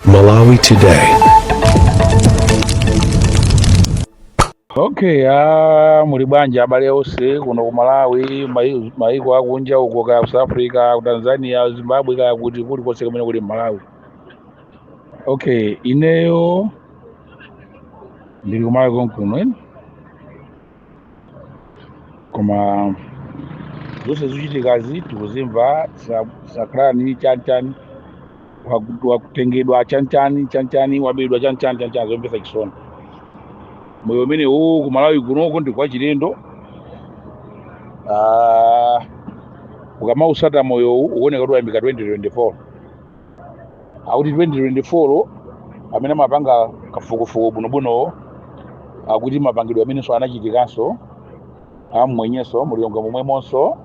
Malawi Today. Okay, muli bwanji abale yonse kuno ku Malawi maiko akunja uko ka South Africa, ku Tanzania, Zimbabwe kaya kuti kulikonse kumene kuli Malawi. Okay, ineyo ndili ku Malawi konkuno koma zonse zochitikazi tikuzimva sakrani chanchani wakutengedwa chanchani wabedwa chanchani zompesa chisoni. Moyo umene ku Malawi kunoko ndi kwa chilendo. Ukamausata moyo uoneka kuti wayambika 2024 akuti 2024 amene mapanga kafukufuku bunobuno akuti mapangidwe amenenso anachitikanso amwenyenso muliongo momwemonso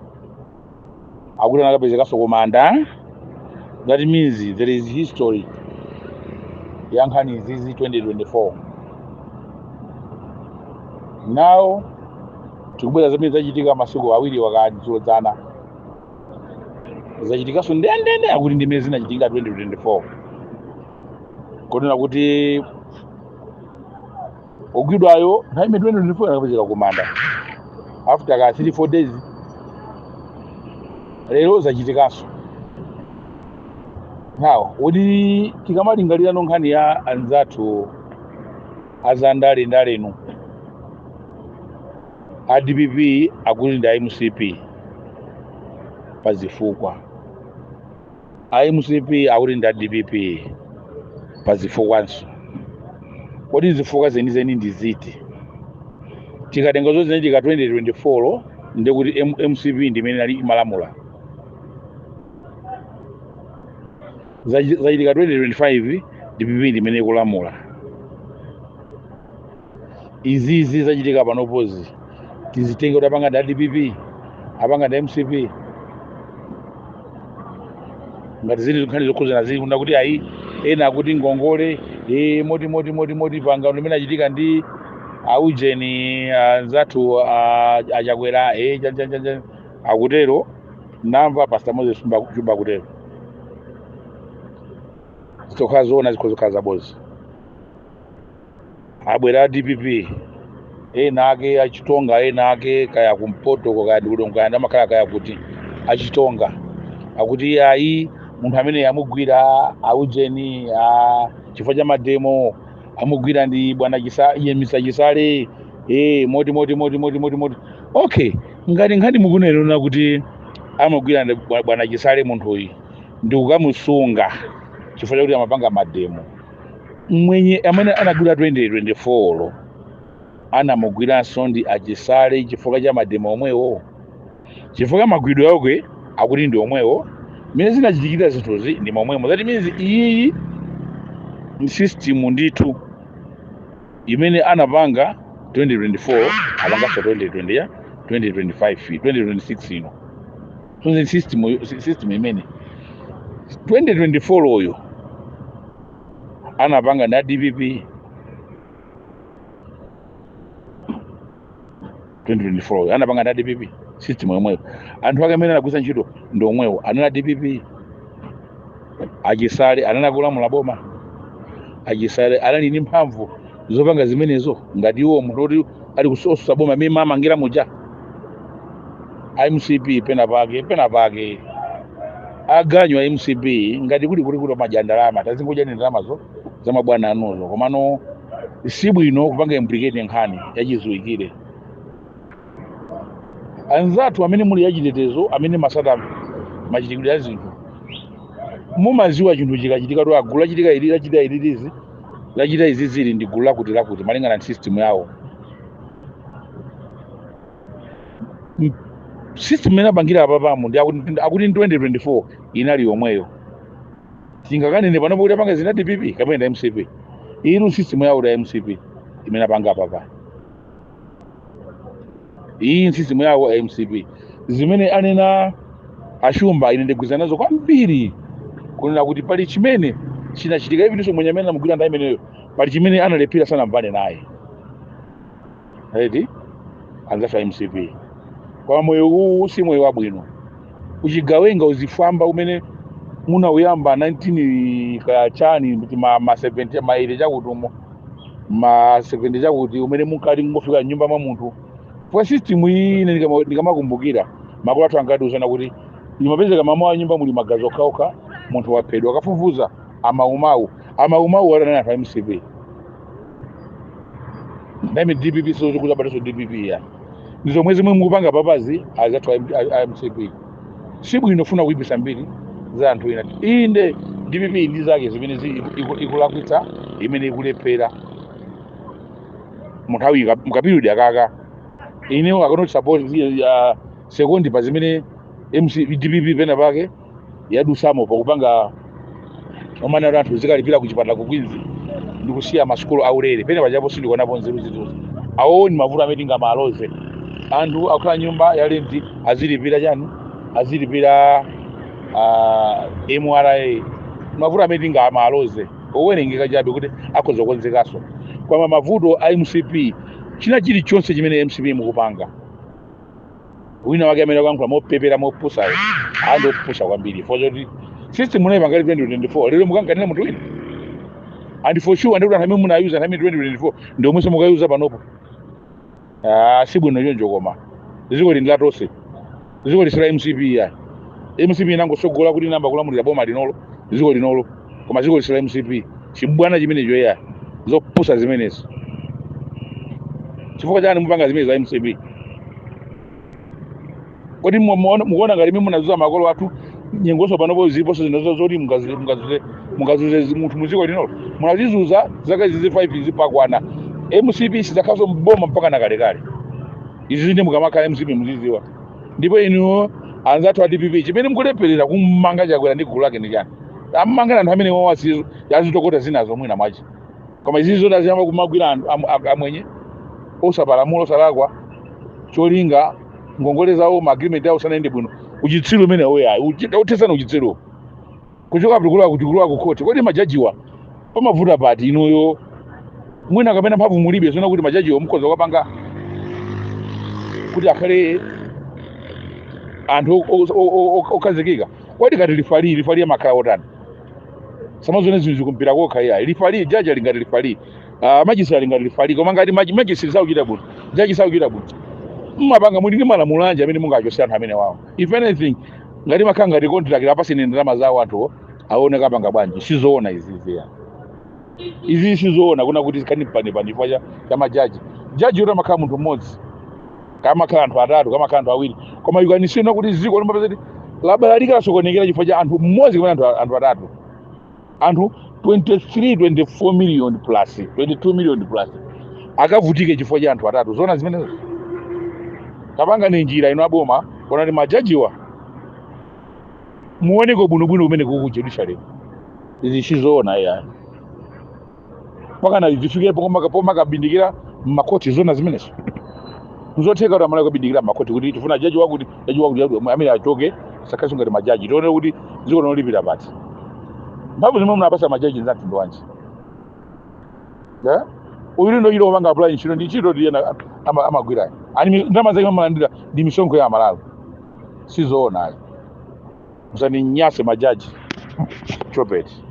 akuti anakapezekanso kumanda. That means there is history ya nkhani izizi 2024. Now tikubwera zimene zachitika masiku awiri wakadzozana zachitikanso ndendende akuti ndimene zinachitika 2024 kunena kuti ogwidwayo nthawi imene 2024 anakapezeka kumanda after ka 3-4 days lero zachitikanso. Now kuti tikamalingalira nkhani ya anzathu azandalenu DPP akuti ndi MCP pazifukwa, MCP akuti ndi DPP pazifukwanso. Kodi zifukwa zenizeni ndiziti? Tikatenga zonse tika 2024 ndikuti MCP ndimene ali malamula. Zachitika 2025 DPP ndimene ikulamula. Izizi zachitika panopozi tizitenge kuti apanga ndi DPP apanga ndi MCP ngati zili nkhani zokhuzana zili kuna kuti ayi ena akuti ngongole moti panga limene achitika ndi aujeni anzathu achakwera akutero namva Pastor Moses Chumba akutero zitokhala zoona zikhozokhala zabozi. Abwera DPP ena ake achitonga ena ake kaya kumpoto kaya ndikudongo kaya ndamakhala kaya kuti achitonga akuti ayi munthu amene yamugwira aujeni chifukwa cha mademo amugwira ndi bwana Mr. Chisale moti. Okay, ngati nkhani mukunena kuti amugwira ndi bwana Chisale munthu uyu ndi kukamusunga chifukwa chakuti amapanga mademo. Mwenye amene anagwira 2024 anamugwiranso ndi Chisale chifukwa cha mademo omwewo, chifukwa magwidwe akwe akuti ndi omwewo mene zinachitikira zinthuzi ndi momwemo. That means iyi system ndithu imene anapanga 2024 apanganso 2025 2026 ino. So system imene 2024 oyo anapanga na DPP 2024 anapanga na DPP system omweyo. Anthu ake amene anagwisa ntchito ndi omwewo anena DPP. Chisale ananakulamula boma. Chisale anali ndi mphamvu zopanga zimenezo ngati iwo munthu oti ali kusosa boma amene mamangira muja. MCP pena pake aganywa MCP ngati kuti madya ndalama tazingoja ndi ndalamazo za mabwana anuzo komano si bwino kupanga implicate nkhani yachizuikire. Anzathu amene muli yachitetezo amene masata machitikiro ya zinthu mumaziwa chinthu chikachitika to agulu lachita izi zili ndi gulu lakuti malingana na system yawo. System imene apangira apapamo ndi akuti 2024 inali yomweyo. Tingakanene panopo kuti apanga zina DPP kapena ndi MCP. Inu system yawo ya MCP imene apanga apapa. Iyi system yawo ya MCP zimene anena Achumba ine ndigwizana nazo kwambiri kunena kuti pali chimene chinachitika ivinso mwenye amene amugwira ndi imeneyo pali chimene analepira sana mbane naye. Ready? Anzafa MCP. Kwa moyo huu si moyo wabwino. Uchigawenga uzifamba umene muna uyamba 19 kaya chani kuti ma 70 maili chakutumo ma 70 chakuti umene munkati ngofika nyumba mwa munthu kwa system iyi ndikamakumbukira makulu athu ankatiuzana kuti imapezeka mama wa nyumba muli magazi okhaokha munthu waphedwa akafufuza amaumawu atanani anthu a MCP ndami DPP sokuzabatanso DPP ya ndizomwe zimwe mukupanga papazi azathu a MCP sibwino funa kuipisa mbiri za anthu ina inde DPP ndi zake zimene ikulakwitsa imene ikulephera munthawi mukapirudi akaka inewo akanoti support ya sekondi pa zimene DPP pena pake yadusamo pakupanga omana anthu zikalipira kuchipatala kukwinzi ndikusiya masukulu aulere pena pajapo sindikuonapo nzeru zituzi aoni mavuto amene ngamaloze anthu akhala nyumba ya renti azilipira chani azilipira MRA mavuto amene ngamaloze owerengeka chabe kuti akhoza kukonzekaso kwama mavuto a MCP china chilichonse chimene MCP mukupanga wina wake amene akankula mopepera mopusa andopusha kwambiri fozoti system munayi pangali 2024 lero mukanganena munthu wina and for sure ndikuti anthu amene munayuza nthawi 2024 ndi omwenso mukayuza panopo sibwino choncho koma dziko lindi latonse dziko lisira MCP ya MCP inangosogola kuti namba kulamulira boma linolo dziko linolo koma dziko lisira MCP chibwana chimenecho ya zopusa zimenezi chifukwa chani mupanga zimene za MCP kodi mukuona ngati mimi munazuza makolo athu nyengoso panopo ziliponso zinazo zoti mungazuze munthu muziko linolo munazizuza zaka izi 5 izi pakwana MCP sizakhaso mboma mpaka nakalekale izi zinde mukamakhala MCP muziziwa ndipo inu anzathu a DPP chimene mukulepherera kummanga chakwera ndi gulu lake ndi chani amanga anthu amene wawasizo yazitokota zinazo mwina mwachi koma izizo ndaziyamba kumagwira anthu amwenye osapalamula osalakwa cholinga ngongole zawo ma agreement yawo sanaende bwino uchitsiru umene oya utesana uchitsiru kuchoka aplikula kutikuluwa kukhoti kodi majajiwa pamavuta pati inuyo mwina kapena mphamvu mulibe zona kuti majajiwa mukhoza kupanga kuti akhale anthu okhazikika kodi kati lifali ya makhala otani samazone zinthu kumpira kokha iya lifali jaji alingati lifali majisi alingati lifali koma ngati majisi saukira bwino jaji saukira bwino mmapanga mulingi malamulo anje amene mungachosera anthu amene wawo if anything ngati makhala ngati contract apasine ndalama zawo anthu aoneka panga bwanji sizoona izi sizoona kuna kuti kanipanipa chifukwa cha majaji jaji ura makhala munthu mmodzi kama khala anthu atatu kama khala anthu awiri koma yukanisina kuti ziko lombapezeti labalalika lasokonekera chifukwa cha anthu mmodzi kapena anthu atatu anthu 24 million plus 22 million plus akavutike chifukwa cha anthu atatu zona zimenezo kapanga ni njira ino aboma kona ni majajiwa muoneko bwinobwino kumene kukujedusha izi sizoona ya pakana zifikepo koma kabindikira makoti zona zimenezo kuzotheka kuti amala kabindikira makoti kuti tifuna jaji wakuti amene achoke sakhaso ngati majaji tione kuti dziko linolipira pati mphamvu zimwe munapasa majaji nzathu wanji uyu ndo ilo wanga apply nchino ndi chito ndiyena amagwira ani ndama zake mamalandira ndi misonkho ya Malawi sizoona musani nyase majaji chopeti